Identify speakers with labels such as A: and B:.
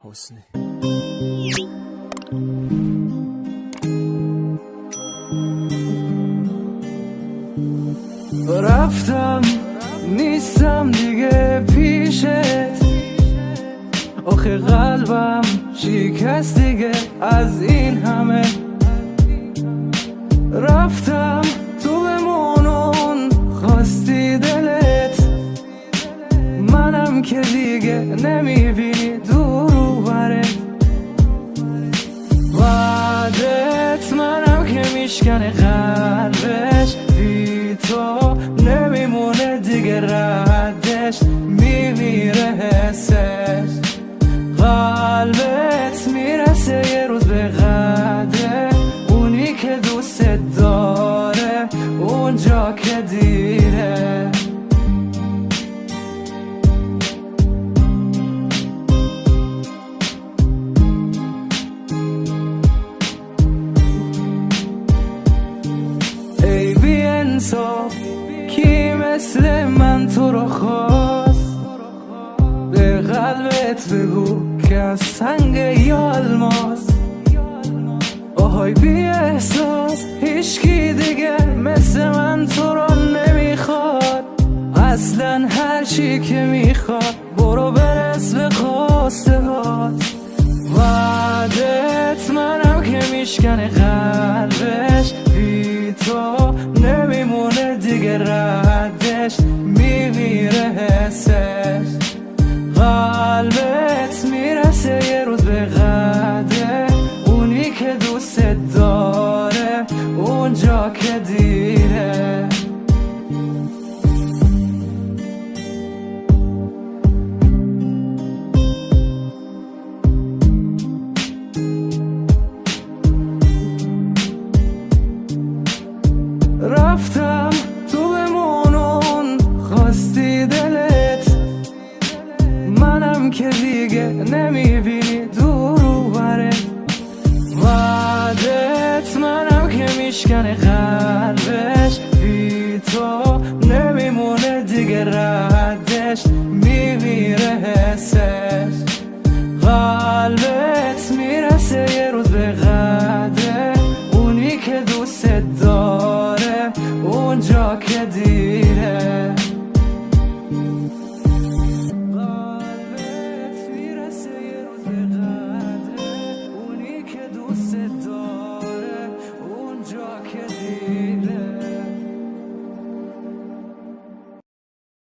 A: حسنی. رفتم نیستم دیگه پیشت، آخه قلبم شکست دیگه از این همه. رفتم تو بمونون خواستی دلت، منم که دیگه نمیبینی دور برت. وعدت منم که میشکنه قلبش، بی تو نمیمونه دیگه ردش، میمیره حسش. قلبت میرسه یه روز به قدر اونی که دوست داره، اونجا که دیره. ای بی انصاف کی مثل من تو رو خواست، به قلبت بگو که از سنگ یا الماس. آهای بی احساس هیچکی دیگه مثل من تو رو نمیخواد، اصلا هر چی که میخواد برو برس به خواسته هات. وعدت منم که میشکنه قلبش، بی تو نمیمونه دیگه ردش، میمیره حسش. قلبت میرسه یه روز به قدر اونی که دوست داره، اونجا که دیره. رفتم تو بمونون خواستی دلت، منم که دیگه نمیبینی دور برت. وعدت منم که میشکنه قلبش، بی تو نمیمونه دیگه ردش، میمیره حسش. قلبت میرسه یه روز به قدر اونی که دوست داره، اونجا که دیره.